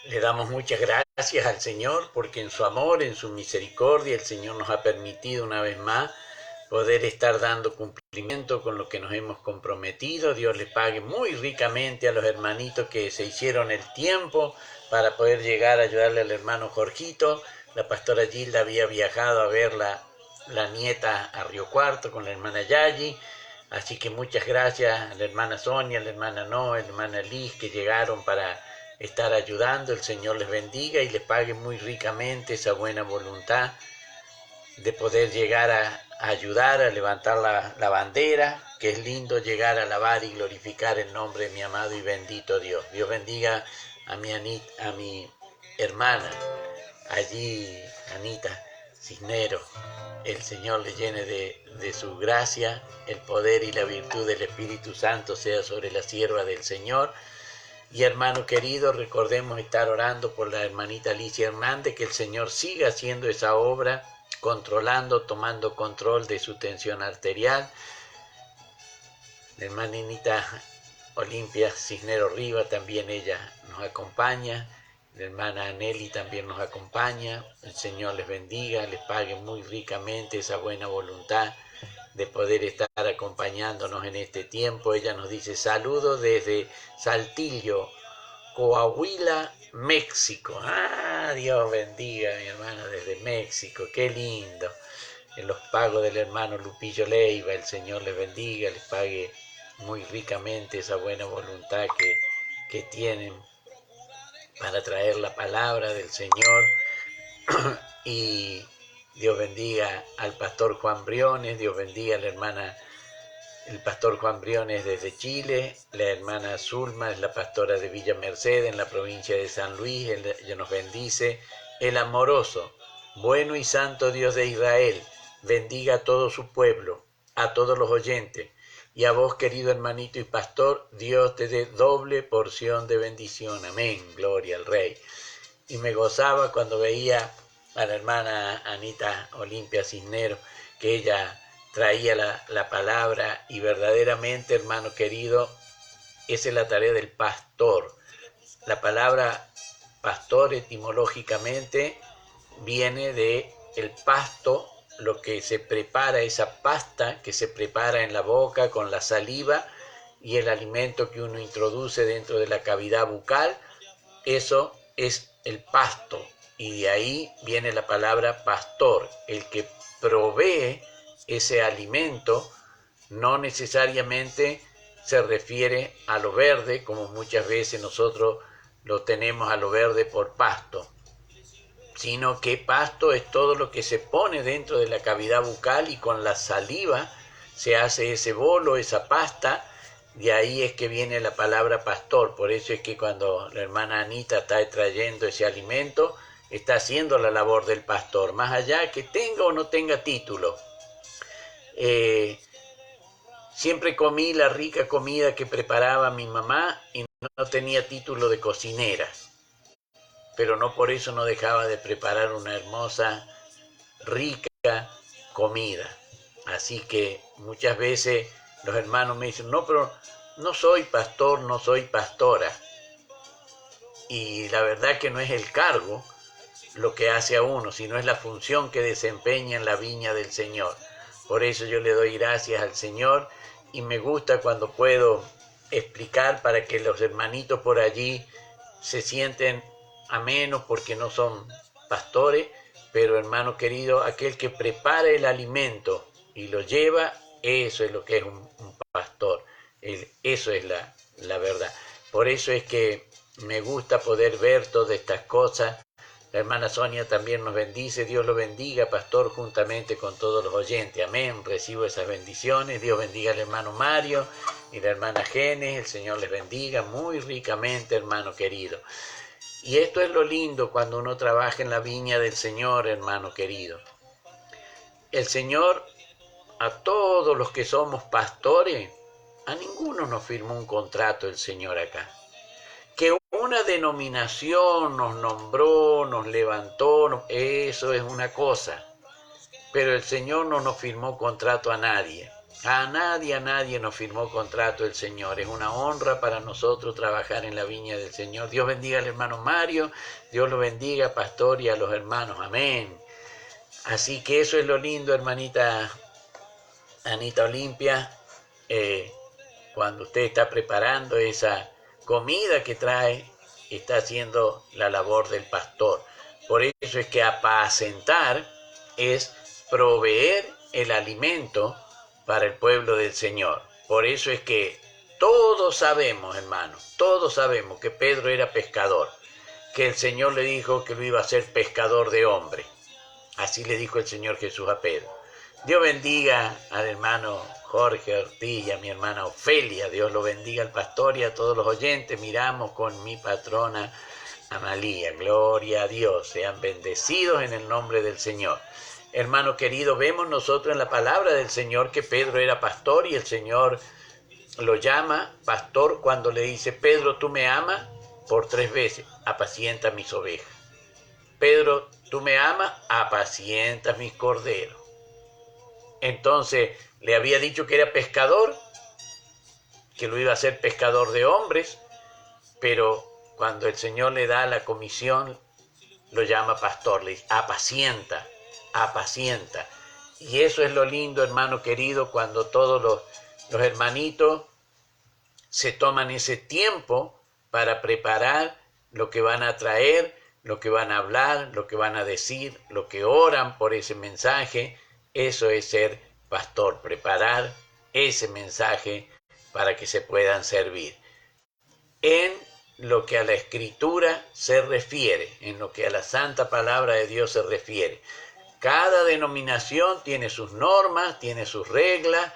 Le damos muchas gracias al Señor porque en su amor, en su misericordia, el Señor nos ha permitido una vez más poder estar dando cumplimiento con lo que nos hemos comprometido. Dios les pague muy ricamente a los hermanitos que se hicieron el tiempo para poder llegar a ayudarle al hermano Jorgito. La pastora Gilda había viajado a ver la nieta a Río Cuarto con la hermana Yayi. Así que muchas gracias a la hermana Sonia, a la hermana Noé, a la hermana Liz que llegaron para estar ayudando. El Señor les bendiga y les pague muy ricamente esa buena voluntad de poder llegar a ayudar a levantar la bandera, que es lindo llegar a alabar y glorificar el nombre de mi amado y bendito Dios. Dios bendiga a mi hermana, allí Anita Cisnero. El Señor le llene de su gracia, el poder y la virtud del Espíritu Santo sea sobre la sierva del Señor. Y hermano querido, recordemos estar orando por la hermanita Alicia Hernández, que el Señor siga haciendo esa obra, controlando, tomando control de su tensión arterial. La hermanita Olimpia Cisneros Riva, también ella nos acompaña. La hermana Nelly también nos acompaña. El Señor les bendiga, les pague muy ricamente esa buena voluntad de poder estar acompañándonos en este tiempo. Ella nos dice saludos desde Saltillo, Coahuila, México. Dios bendiga a mi hermana desde México, qué lindo. En los pagos del hermano Lupillo Leiva, el Señor les bendiga, les pague muy ricamente esa buena voluntad que tienen para traer la palabra del Señor. Y Dios bendiga al pastor Juan Briones, Dios bendiga a la hermana, el pastor Juan Briones desde Chile, la hermana Zulma es la pastora de Villa Merced en la provincia de San Luis, ella nos bendice. El amoroso, bueno y santo Dios de Israel, bendiga a todo su pueblo, a todos los oyentes, y a vos, querido hermanito y pastor, Dios te dé doble porción de bendición. Amén, gloria al Rey. Y me gozaba cuando veía a la hermana Anita Olimpia Cisneros, que ella traía la palabra, y verdaderamente, hermano querido, esa es la tarea del pastor. La palabra pastor etimológicamente viene de el pasto, lo que se prepara, esa pasta que se prepara en la boca con la saliva y el alimento que uno introduce dentro de la cavidad bucal. Eso es el pasto, y de ahí viene la palabra pastor, el que provee ese alimento. No necesariamente se refiere a lo verde, como muchas veces nosotros lo tenemos a lo verde por pasto, sino que pasto es todo lo que se pone dentro de la cavidad bucal, y con la saliva se hace ese bolo, esa pasta. De ahí es que viene la palabra pastor. Por eso es que cuando la hermana Anita está trayendo ese alimento, está haciendo la labor del pastor, más allá que tenga o no tenga título. Siempre comí la rica comida que preparaba mi mamá y no tenía título de cocinera, pero no por eso no dejaba de preparar una hermosa, rica comida. Así que muchas veces los hermanos me dicen, no, pero no soy pastor, no soy pastora. Y la verdad que no es el cargo lo que hace a uno, sino es la función que desempeña en la viña del Señor. Por eso yo le doy gracias al Señor, y me gusta cuando puedo explicar para que los hermanitos por allí se sienten amenos, porque no son pastores, pero hermano querido, aquel que prepara el alimento y lo lleva, eso es lo que es un pastor. Eso es la verdad. Por eso es que me gusta poder ver todas estas cosas. La hermana Sonia también nos bendice. Dios lo bendiga, pastor, juntamente con todos los oyentes. Amén. Recibo esas bendiciones. Dios bendiga al hermano Mario y la hermana Genes. El Señor les bendiga muy ricamente, hermano querido. Y esto es lo lindo cuando uno trabaja en la viña del Señor, hermano querido. El Señor, a todos los que somos pastores, a ninguno nos firmó un contrato el Señor acá. Que una denominación nos nombró, nos levantó, eso es una cosa. Pero el Señor no nos firmó contrato a nadie. A nadie nos firmó contrato el Señor. Es una honra para nosotros trabajar en la viña del Señor. Dios bendiga al hermano Mario, Dios lo bendiga, pastor, y a los hermanos. Amén. Así que eso es lo lindo, hermanita Anita Olimpia, cuando usted está preparando esa comida que trae, está haciendo la labor del pastor. Por eso es que apacentar es proveer el alimento para el pueblo del Señor. Por eso es que todos sabemos, hermanos, todos sabemos que Pedro era pescador, que el Señor le dijo que lo iba a hacer pescador de hombres. Así le dijo el Señor Jesús a Pedro. Dios bendiga al hermano Jorge Ortiz y a mi hermana Ofelia. Dios lo bendiga al pastor y a todos los oyentes. Miramos con mi patrona Amalía. Gloria a Dios. Sean bendecidos en el nombre del Señor. Hermano querido, vemos nosotros en la palabra del Señor que Pedro era pastor y el Señor lo llama pastor cuando le dice: Pedro, ¿tú me amas? Por 3 veces. Apacienta mis ovejas. Pedro, ¿tú me amas? Apacienta mis corderos. Entonces le había dicho que era pescador, que lo iba a hacer pescador de hombres, pero cuando el Señor le da la comisión, lo llama pastor, le dice: apacienta, apacienta. Y eso es lo lindo, hermano querido, cuando todos los hermanitos se toman ese tiempo para preparar lo que van a traer, lo que van a hablar, lo que van a decir, lo que oran por ese mensaje. Eso es ser pastor, preparar ese mensaje para que se puedan servir. En lo que a la Escritura se refiere, en lo que a la santa palabra de Dios se refiere. Cada denominación tiene sus normas, tiene sus reglas,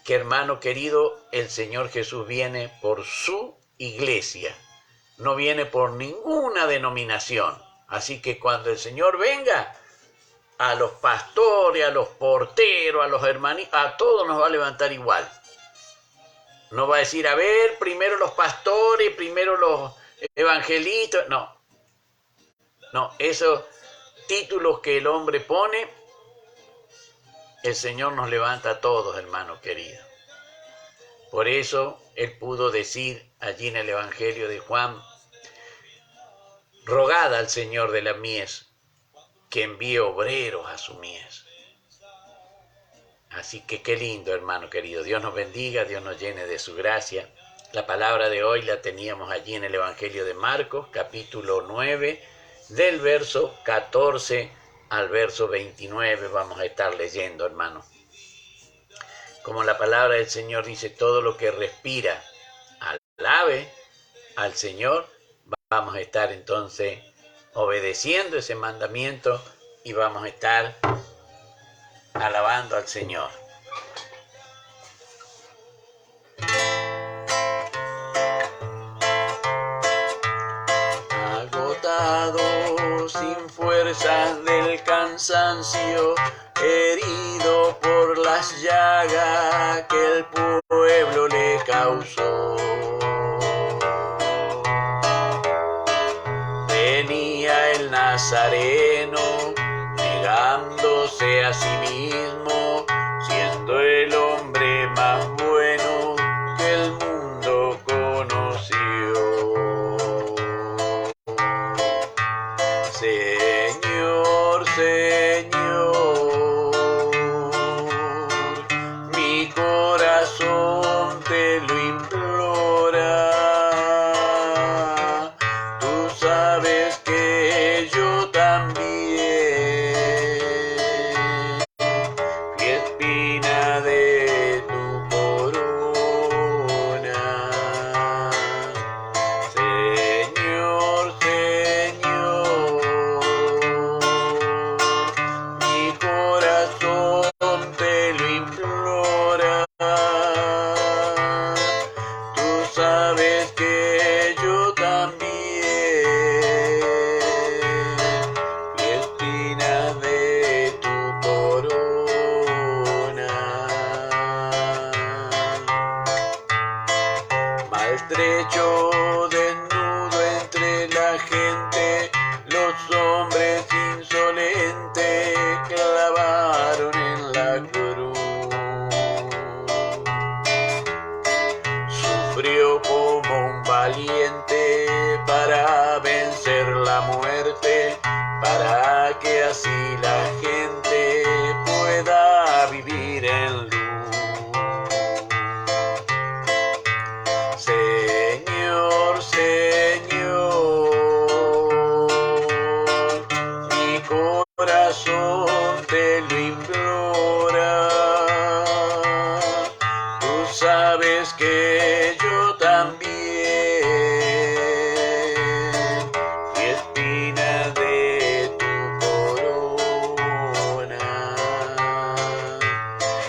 que hermano querido, el Señor Jesús viene por su iglesia, no viene por ninguna denominación. Así que cuando el Señor venga, a los pastores, a los porteros, a los hermanitos, a todos nos va a levantar igual. No va a decir: a ver, primero los pastores, primero los evangelistas. No, esos títulos que el hombre pone, el Señor nos levanta a todos, hermano querido. Por eso Él pudo decir allí en el Evangelio de Juan: rogad al Señor de la mies que envíe obreros a su mies. Así que qué lindo, hermano querido. Dios nos bendiga, Dios nos llene de su gracia. La palabra de hoy la teníamos allí en el Evangelio de Marcos, capítulo 9, del verso 14 al verso 29. Vamos a estar leyendo, hermano. Como la palabra del Señor dice: todo lo que respira, alabe al Señor. Vamos a estar entonces obedeciendo ese mandamiento y vamos a estar alabando al Señor. Agotado, sin fuerzas del cansancio, herido por las llagas que el pueblo le causó. Venía el Nazareno, negándose a sí mismo, siendo el hombre más bueno que el mundo conoció. Señor, Señor, mi corazón te lo implora. Tú sabes que yo también fui espina de tu corona. Señor, Señor, mi corazón te lo implora. Tú sabes que yo también fui espina de tu corona. Maltrecho, desnudo entre la gente, los hombres insolentes clavaron en la cruz. la muerte, para que así la gente pueda vivir en luz. Señor, Señor, mi corazón te lo implora. Tú sabes que yo también, y espina de tu corona.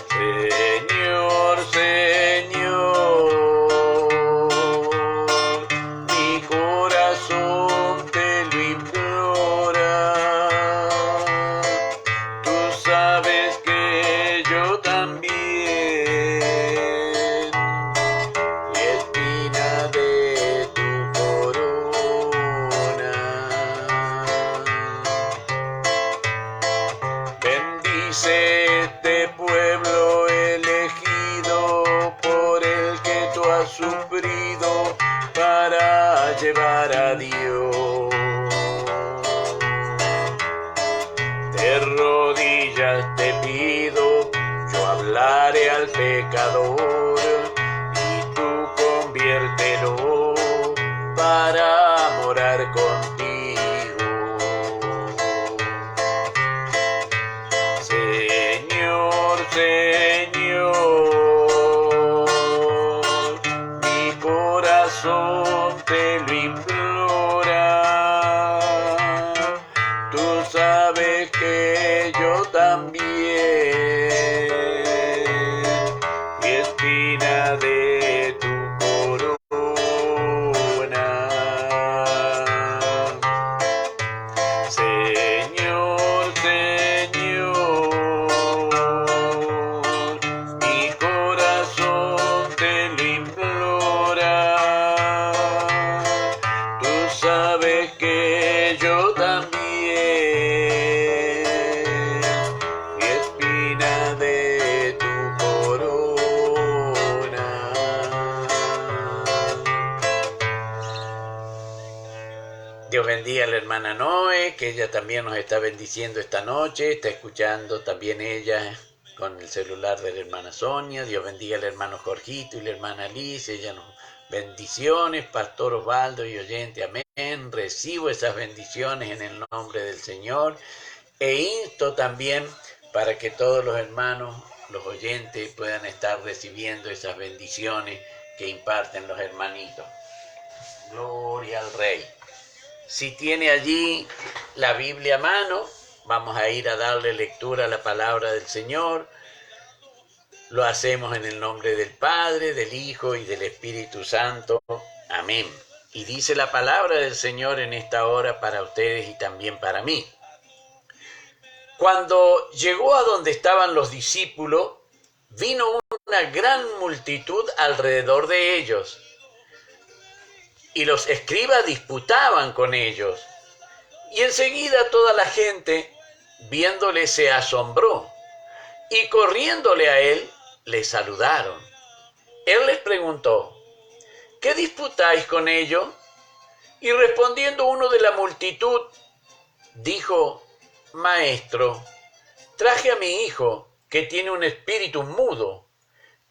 Señor, Señor, mi corazón te lo implora. Tú sabes que yo también, y espina de tu corona. Bendice este pueblo elegido por el que tú has sufrido para llevar a Dios. De rodillas te pido, yo hablaré al pecador, y tú conviértelo para morar contigo. Señor, Señor, mi corazón te lo implora. Tú sabes que yo también, y espina de tu corona. Señor, Señor, mi corazón te lo implora. Tú sabes que yo también, y espina de tu corona. Dios bendiga a la hermana Noé, que ella también nos está bendiciendo esta noche, está escuchando también ella con el celular de la hermana Sonia. Dios bendiga al hermano Jorgito y la hermana Liz, ella nos bendiciones, Pastor Osvaldo y oyente, amén. Recibo esas bendiciones en el nombre del Señor, e insto también para que todos los hermanos, los oyentes, puedan estar recibiendo esas bendiciones que imparten los hermanitos. Gloria al Rey. Si tiene allí la Biblia a mano, vamos a ir a darle lectura a la palabra del Señor. Lo hacemos en el nombre del Padre, del Hijo y del Espíritu Santo. Amén. Y dice la palabra del Señor en esta hora para ustedes y también para mí. Cuando llegó a donde estaban los discípulos, vino una gran multitud alrededor de ellos, y los escribas disputaban con ellos. Y enseguida toda la gente, viéndole, se asombró, y corriéndole a él, le saludaron. Él les preguntó: ¿qué disputáis con ellos? Y respondiendo uno de la multitud, dijo: Maestro, traje a mi hijo, que tiene un espíritu mudo,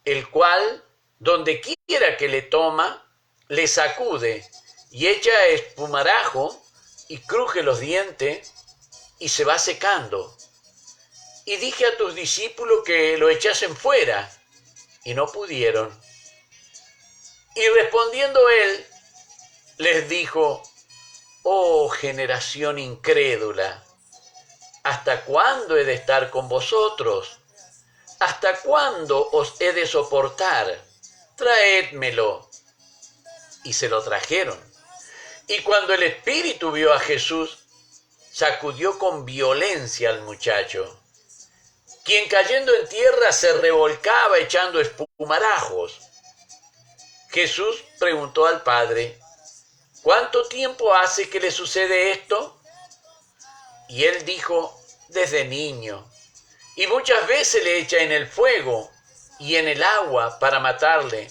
el cual, donde quiera que le toma, le sacude y echa espumarajo y cruje los dientes y se va secando. Y dije a tus discípulos que lo echasen fuera, y no pudieron. Y respondiendo él, les dijo: Oh generación incrédula, ¿hasta cuándo he de estar con vosotros? ¿Hasta cuándo os he de soportar? Traédmelo. Y se lo trajeron. Y cuando el espíritu vio a Jesús, sacudió con violencia al muchacho, quien cayendo en tierra se revolcaba echando espumarajos. Jesús preguntó al padre: ¿cuánto tiempo hace que le sucede esto? Y él dijo: desde niño, y muchas veces le echa en el fuego y en el agua para matarle.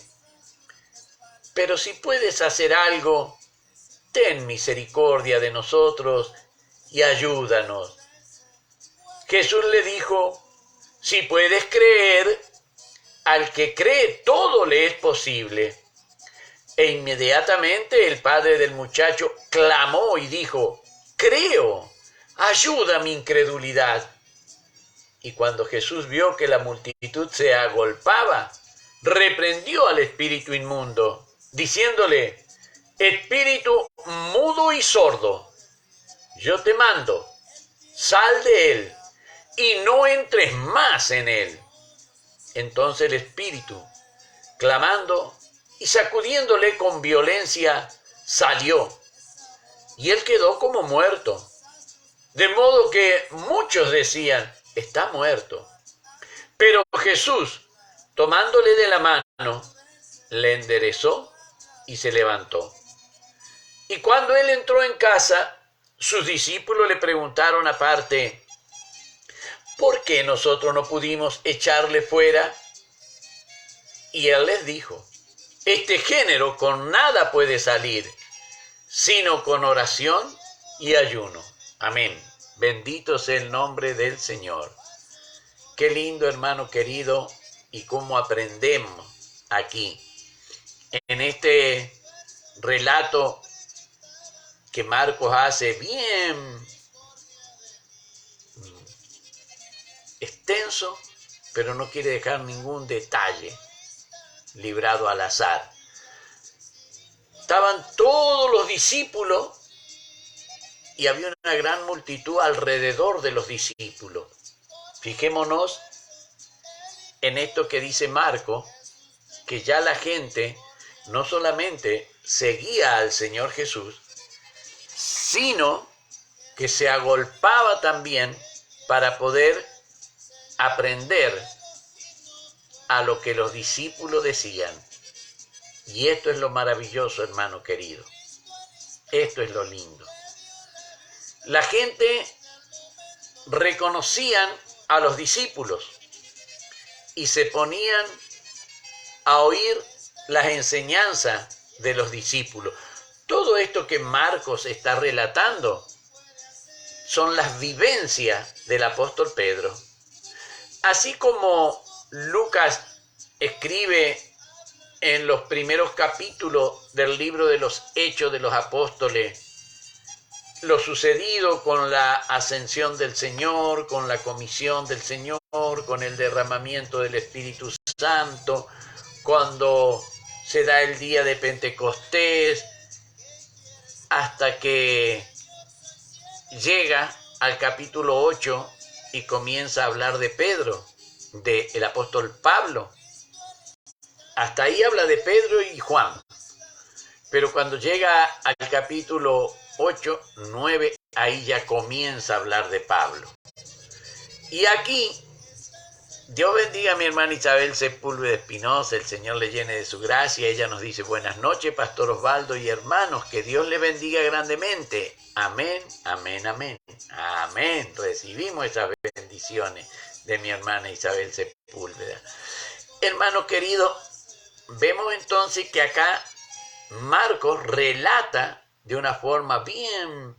Pero si puedes hacer algo, ten misericordia de nosotros y ayúdanos. Jesús le dijo, si puedes creer, al que cree todo le es posible. E inmediatamente el padre del muchacho clamó y dijo, creo, ayuda mi incredulidad. Y cuando Jesús vio que la multitud se agolpaba, reprendió al espíritu inmundo, diciéndole, espíritu mudo y sordo, yo te mando, sal de él y no entres más en él. Entonces el espíritu, clamando y sacudiéndole con violencia, salió, y él quedó como muerto. De modo que muchos decían, está muerto. Pero Jesús, tomándole de la mano, le enderezó y se levantó. Y cuando él entró en casa, sus discípulos le preguntaron aparte, ¿por qué nosotros no pudimos echarle fuera? Y él les dijo, este género con nada puede salir, sino con oración y ayuno. Amén. Bendito sea el nombre del Señor. Qué lindo, hermano querido, y cómo aprendemos aquí, en este relato que Marcos hace bien extenso, pero no quiere dejar ningún detalle librado al azar. Estaban todos los discípulos y había una gran multitud alrededor de los discípulos. Fijémonos en esto que dice Marcos, que ya la gente no solamente seguía al Señor Jesús, sino que se agolpaba también para poder aprender a lo que los discípulos decían. Y esto es lo maravilloso, hermano querido. Esto es lo lindo. La gente reconocían a los discípulos y se ponían a oír las enseñanzas de los discípulos. Todo esto que Marcos está relatando son las vivencias del apóstol Pedro. Así como Lucas escribe en los primeros capítulos del libro de los Hechos de los Apóstoles lo sucedido con la ascensión del Señor, con la comisión del Señor, con el derramamiento del Espíritu Santo, cuando se da el día de Pentecostés, hasta que llega al capítulo 8 y comienza a hablar de Pedro, del apóstol Pablo. Hasta ahí habla de Pedro y Juan. Pero cuando llega al capítulo 8, 9, ahí ya comienza a hablar de Pablo. Y aquí, Dios bendiga a mi hermana Isabel Sepúlveda Espinosa, el Señor le llene de su gracia. Ella nos dice, buenas noches, Pastor Osvaldo y hermanos, que Dios le bendiga grandemente. Amén, amén, amén, amén. Recibimos esas bendiciones de mi hermana Isabel Sepúlveda. Hermano querido, vemos entonces que acá Marcos relata de una forma bien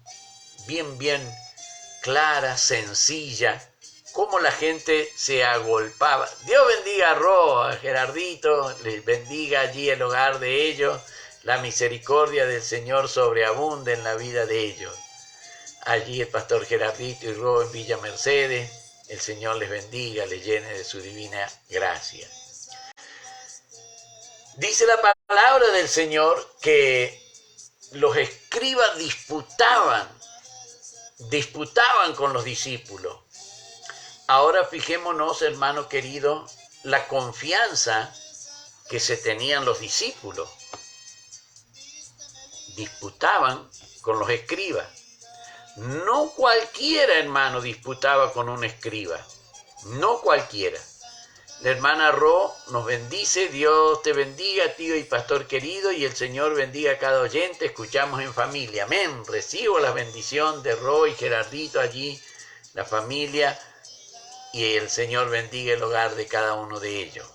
clara, sencilla, cómo la gente se agolpaba. Dios bendiga a Ro, a Gerardito, les bendiga allí el hogar de ellos, la misericordia del Señor sobreabunde en la vida de ellos. Allí el pastor Gerardito y Ro en Villa Mercedes, el Señor les bendiga, les llene de su divina gracia. Dice la palabra del Señor que los escribas disputaban con los discípulos. Ahora fijémonos, hermano querido, la confianza que se tenían los discípulos. Disputaban con los escribas. No cualquiera, hermano, disputaba con un escriba. No cualquiera. La hermana Ro nos bendice, Dios te bendiga, tío y pastor querido, y el Señor bendiga a cada oyente, escuchamos en familia, amén. Recibo la bendición de Ro y Gerardito allí, la familia, y el Señor bendiga el hogar de cada uno de ellos.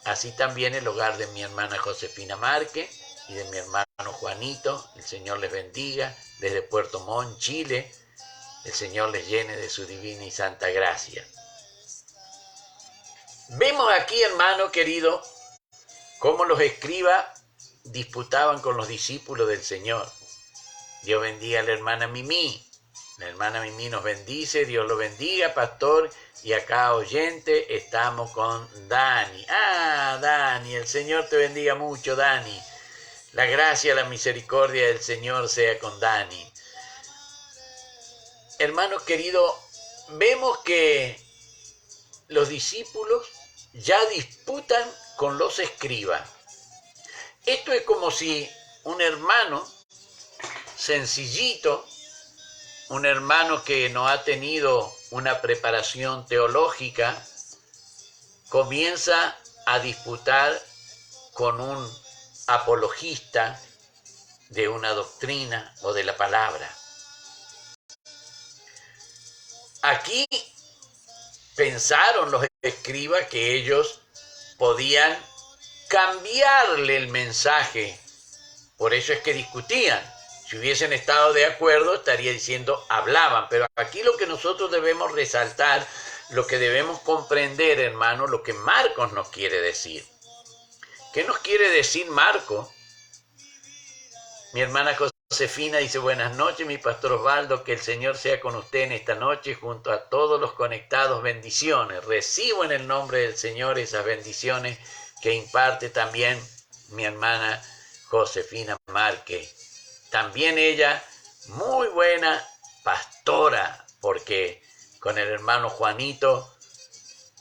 Así también el hogar de mi hermana Josefina Márquez y de mi hermano Juanito. El Señor les bendiga desde Puerto Montt, Chile. El Señor les llene de su divina y santa gracia. Vemos aquí, hermano querido, cómo los escribas disputaban con los discípulos del Señor. Dios bendiga a la hermana Mimi. La hermana Mimi nos bendice. Dios lo bendiga, pastor. Y acá, oyente, estamos con Dani. Ah, Dani, el Señor te bendiga mucho, Dani. La gracia, la misericordia del Señor sea con Dani. Hermanos queridos, vemos que los discípulos ya disputan con los escribas. Esto es como si un hermano sencillito, un hermano que no ha tenido una preparación teológica, comienza a disputar con un apologista de una doctrina o de la palabra. Aquí pensaron los escribas que ellos podían cambiarle el mensaje, por eso es que discutían. Si hubiesen estado de acuerdo, estaría diciendo hablaban, pero aquí lo que nosotros debemos resaltar, lo que debemos comprender, hermano, lo que Marcos nos quiere decir. ¿Qué nos quiere decir Marcos? Mi hermana Josefina dice, buenas noches, mi pastor Osvaldo, que el Señor sea con usted en esta noche, junto a todos los conectados, bendiciones. Recibo en el nombre del Señor esas bendiciones que imparte también mi hermana Josefina Márquez. También ella, muy buena pastora, porque con el hermano Juanito,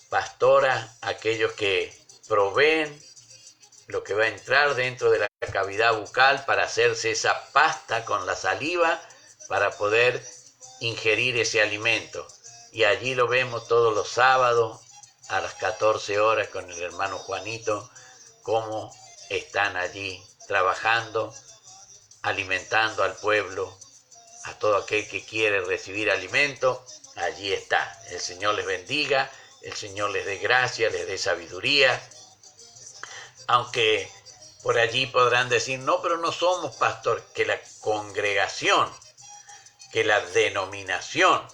pastora, aquellos que proveen lo que va a entrar dentro de la cavidad bucal para hacerse esa pasta con la saliva para poder ingerir ese alimento. Y allí lo vemos todos los sábados a las 14 horas con el hermano Juanito, cómo están allí trabajando, alimentando al pueblo, a todo aquel que quiere recibir alimento. Allí está. El Señor les bendiga, el Señor les dé gracia, les dé sabiduría. Aunque por allí podrán decir, no, pero no somos pastor, que la congregación, que la denominación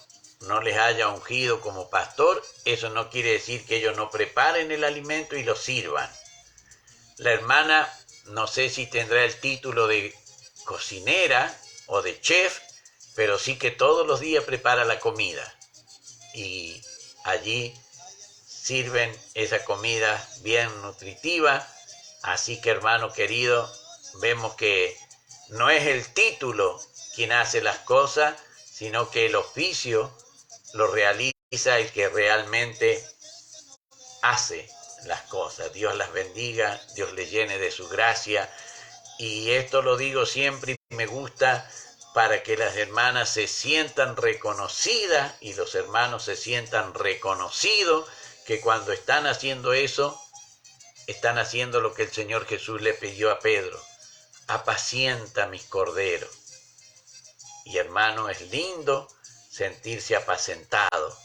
no les haya ungido como pastor, eso no quiere decir que ellos no preparen el alimento y lo sirvan. La hermana, no sé si tendrá el título de cocinera o de chef, pero sí que todos los días prepara la comida y allí sirven esa comida bien nutritiva. Así que, hermano querido, vemos que no es el título quien hace las cosas, sino que el oficio lo realiza el que realmente hace las cosas. Dios las bendiga, Dios les llene de su gracia. Y esto lo digo siempre y me gusta para que las hermanas se sientan reconocidas y los hermanos se sientan reconocidos, que cuando están haciendo eso, están haciendo lo que el Señor Jesús le pidió a Pedro: apacienta mis corderos. Y hermano, es lindo sentirse apacentado.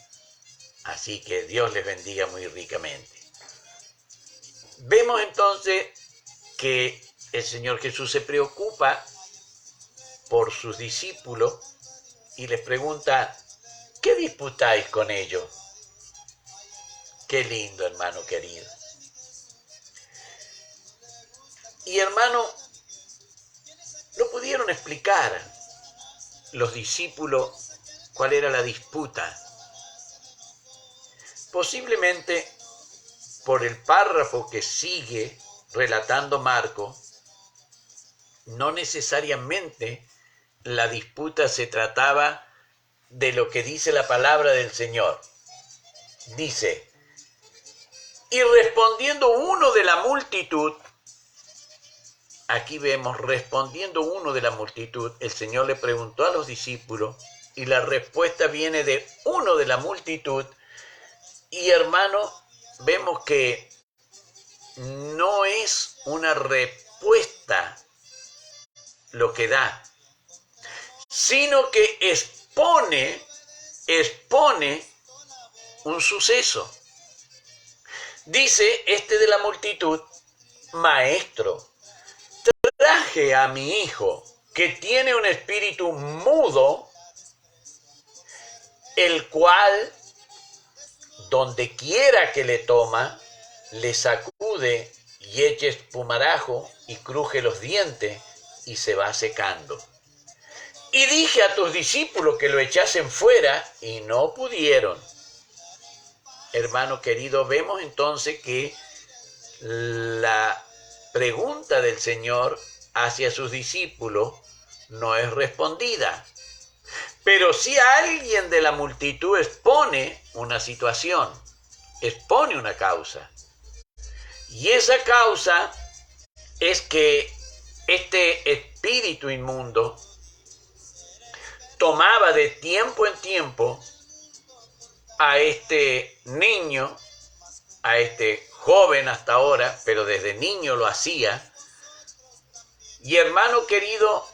Así que Dios les bendiga muy ricamente. Vemos entonces que el Señor Jesús se preocupa por sus discípulos y les pregunta, ¿qué disputáis con ellos? Qué lindo, hermano querido. Y hermano, no pudieron explicar los discípulos cuál era la disputa. Posiblemente por el párrafo que sigue relatando Marcos, no necesariamente la disputa se trataba de lo que dice la palabra del Señor. Dice, y respondiendo uno de la multitud, aquí vemos, respondiendo uno de la multitud, el Señor le preguntó a los discípulos y la respuesta viene de uno de la multitud. Y hermano, vemos que no es una respuesta lo que da, sino que expone un suceso. Dice este de la multitud, maestro, traje a mi hijo, que tiene un espíritu mudo, el cual, donde quiera que le toma, le sacude y echa espumarajo y cruje los dientes y se va secando. Y dije a tus discípulos que lo echasen fuera y no pudieron. Hermano querido, vemos entonces que la pregunta del Señor hacia sus discípulos no es respondida. Pero si alguien de la multitud expone una situación, expone una causa. Y esa causa es que este espíritu inmundo tomaba de tiempo en tiempo a este niño, a este joven hasta ahora, pero desde niño lo hacía. Y hermano querido,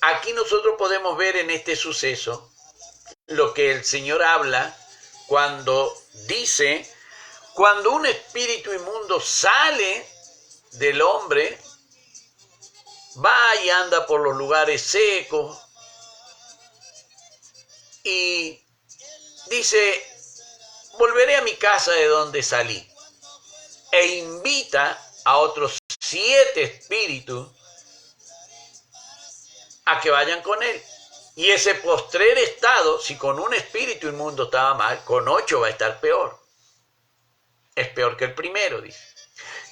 aquí nosotros podemos ver en este suceso lo que el Señor habla cuando dice, cuando un espíritu inmundo sale del hombre, va y anda por los lugares secos y dice, volveré a mi casa de donde salí, e invita a otros 7 espíritus a que vayan con él. Y ese postrer estado, si con un espíritu inmundo estaba mal, con 8 va a estar peor. Es peor que el primero, dice.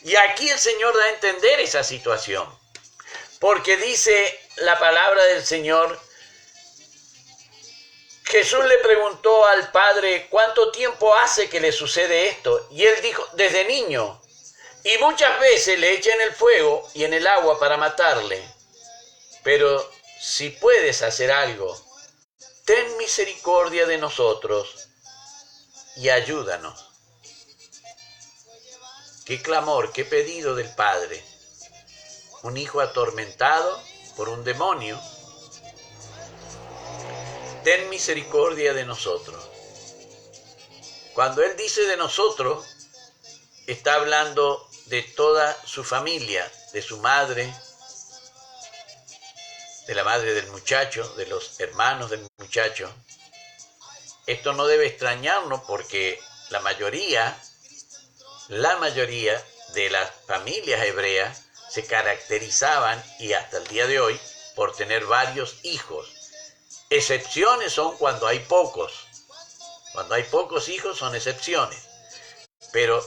Y aquí el Señor da a entender esa situación, porque dice la palabra del Señor, Jesús le preguntó al Padre, ¿cuánto tiempo hace que le sucede esto? Y él dijo, desde niño. Y muchas veces le echa en el fuego y en el agua para matarle. Pero si puedes hacer algo, ten misericordia de nosotros y ayúdanos. Qué clamor, qué pedido del Padre. Un hijo atormentado por un demonio. Ten misericordia de nosotros. Cuando Él dice de nosotros, está hablando de toda su familia, de su madre, de la madre del muchacho, de los hermanos del muchacho. Esto no debe extrañarnos porque la mayoría de las familias hebreas se caracterizaban, y hasta el día de hoy, por tener varios hijos. Excepciones son cuando hay pocos. Cuando hay pocos hijos son excepciones. Pero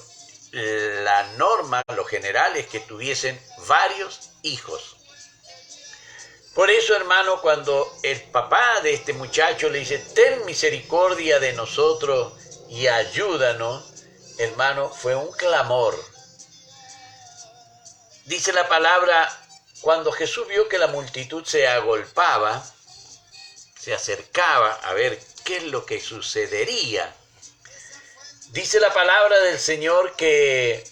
la norma, lo general, es que tuviesen varios hijos. Por eso, hermano, cuando el papá de este muchacho le dice, ten misericordia de nosotros y ayúdanos, hermano, fue un clamor. Dice la palabra, cuando Jesús vio que la multitud se agolpaba, se acercaba a ver qué es lo que sucedería. Dice la palabra del Señor que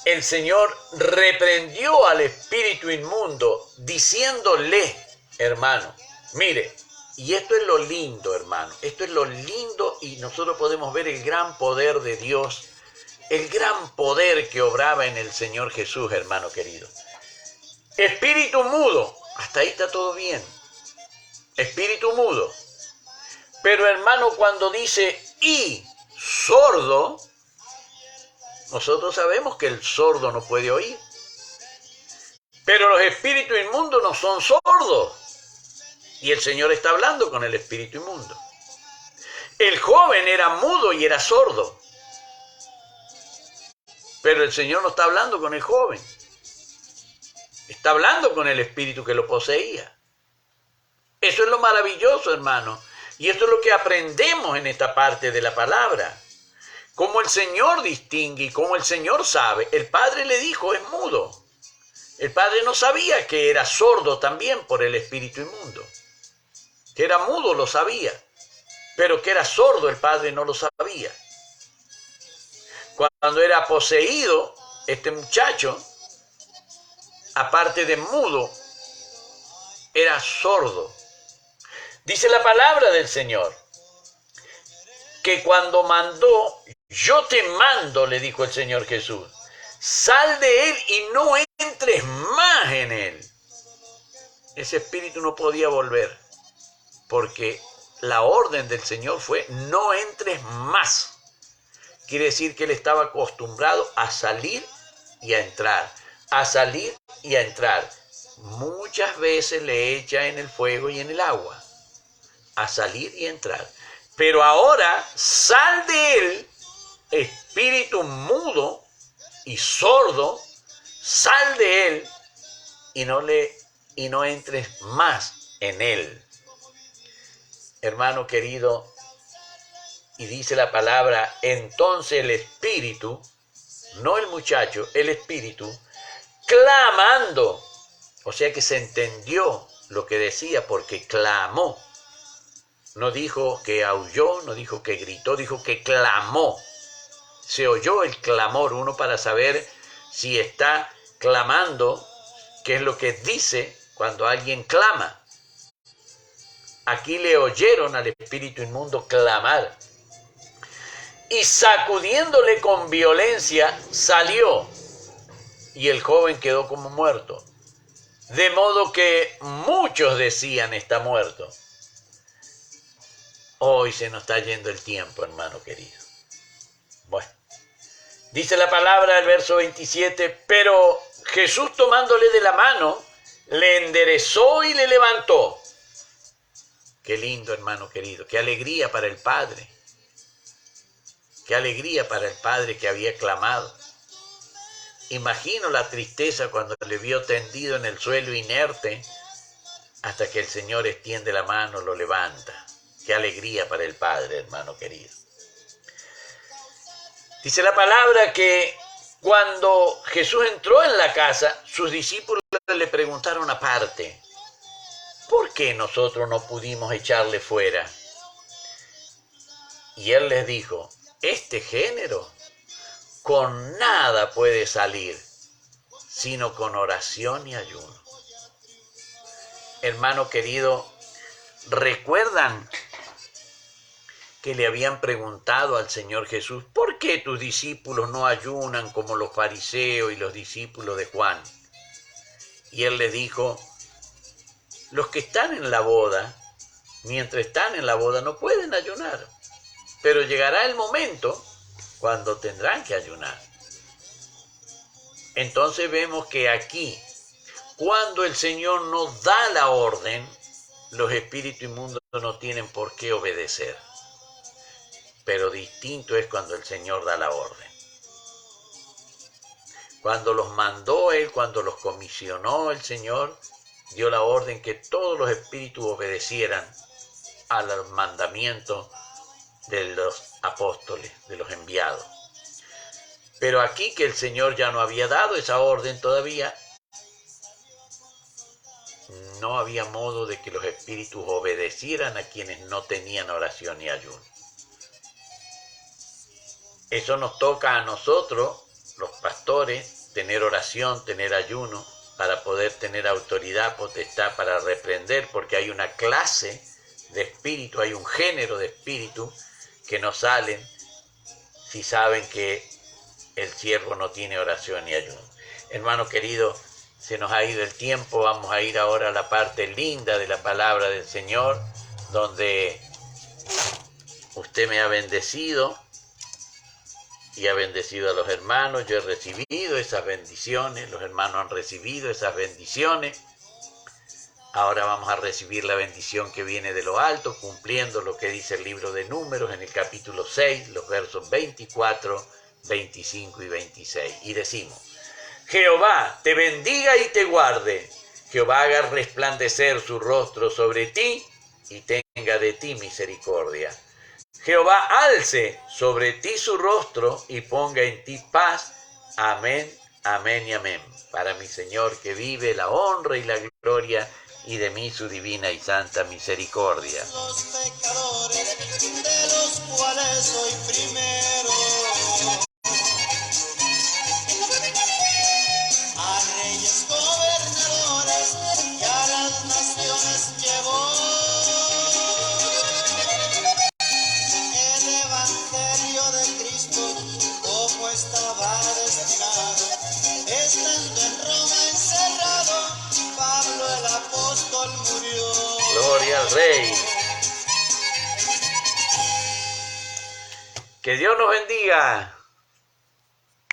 el Señor reprendió al espíritu inmundo diciéndole, hermano, mire, y esto es lo lindo, hermano, esto es lo lindo, y nosotros podemos ver el gran poder de Dios, el gran poder que obraba en el Señor Jesús, hermano querido. Espíritu mudo, hasta ahí está todo bien. Espíritu mudo. Pero hermano, cuando dice y sordo, nosotros sabemos que el sordo no puede oír. Pero los espíritus inmundos no son sordos. Y el Señor está hablando con el espíritu inmundo. El joven era mudo y era sordo. Pero el Señor no está hablando con el joven. Está hablando con el espíritu que lo poseía. Eso es lo maravilloso, hermano. Y esto es lo que aprendemos en esta parte de la palabra. Cómo el Señor distingue y cómo el Señor sabe. El Padre le dijo, es mudo. El Padre no sabía que era sordo también por el espíritu inmundo. Que era mudo lo sabía. Pero que era sordo el Padre no lo sabía. Cuando era poseído, este muchacho, aparte de mudo, era sordo. Dice la palabra del Señor, que cuando mandó, yo te mando, le dijo el Señor Jesús, sal de él y no entres más en él. Ese espíritu no podía volver, porque la orden del Señor fue, no entres más. Quiere decir que él estaba acostumbrado a salir y a entrar, a salir y a entrar. Muchas veces le echa en el fuego y en el agua, a salir y a entrar. Pero ahora sal de él, espíritu mudo y sordo, sal de él y no entres más en él. Hermano querido, y dice la palabra, entonces el espíritu, no el muchacho, el espíritu, clamando, o sea que se entendió lo que decía porque clamó. No dijo que aulló, no dijo que gritó, dijo que clamó. Se oyó el clamor, uno para saber si está clamando, qué es lo que dice cuando alguien clama. Aquí le oyeron al espíritu inmundo clamar. Y sacudiéndole con violencia, salió. Y el joven quedó como muerto. De modo que muchos decían, está muerto. Hoy se nos está yendo el tiempo, hermano querido. Bueno, dice la palabra, el verso 27, pero Jesús tomándole de la mano, le enderezó y le levantó. Qué lindo, hermano querido, qué alegría para el Padre. Qué alegría para el Padre que había clamado. Imagino la tristeza cuando le vio tendido en el suelo inerte, hasta que el Señor extiende la mano, lo levanta. Qué alegría para el Padre, hermano querido. Dice la palabra que cuando Jesús entró en la casa, sus discípulos le preguntaron aparte, ¿por qué nosotros no pudimos echarle fuera? Y él les dijo, este género con nada puede salir, sino con oración y ayuno. Hermano querido, ¿recuerdan que le habían preguntado al Señor Jesús, ¿por qué tus discípulos no ayunan como los fariseos y los discípulos de Juan? Y él les dijo, los que están en la boda, mientras están en la boda no pueden ayunar, pero llegará el momento cuando tendrán que ayunar. Entonces vemos que aquí, cuando el Señor nos da la orden, los espíritus inmundos no tienen por qué obedecer. Pero distinto es cuando el Señor da la orden. Cuando los mandó Él, cuando los comisionó el Señor, dio la orden que todos los espíritus obedecieran al mandamiento de los apóstoles, de los enviados. Pero aquí que el Señor ya no había dado esa orden todavía, no había modo de que los espíritus obedecieran a quienes no tenían oración y ayuno. Eso nos toca a nosotros, los pastores, tener oración, tener ayuno, para poder tener autoridad, potestad para reprender, porque hay una clase de espíritu, hay un género de espíritu que no salen si saben que el siervo no tiene oración y ayuno. Hermano querido, se nos ha ido el tiempo, vamos a ir ahora a la parte linda de la palabra del Señor, donde usted me ha bendecido y ha bendecido a los hermanos. Yo he recibido esas bendiciones, los hermanos han recibido esas bendiciones. Ahora vamos a recibir la bendición que viene de lo alto, cumpliendo lo que dice el libro de Números en el capítulo 6, los versos 24, 25 y 26. Y decimos, Jehová te bendiga y te guarde. Jehová haga resplandecer su rostro sobre ti y tenga de ti misericordia. Jehová alce sobre ti su rostro y ponga en ti paz. Amén, amén y amén. Para mi Señor que vive la honra y la gloria, y de mí su divina y santa misericordia. Los pecadores, de los cuales soy primero. A reyes, gobernadores y a las naciones llevó. El evangelio de Cristo como estaba destinado. Gloria al Rey. Que Dios nos bendiga.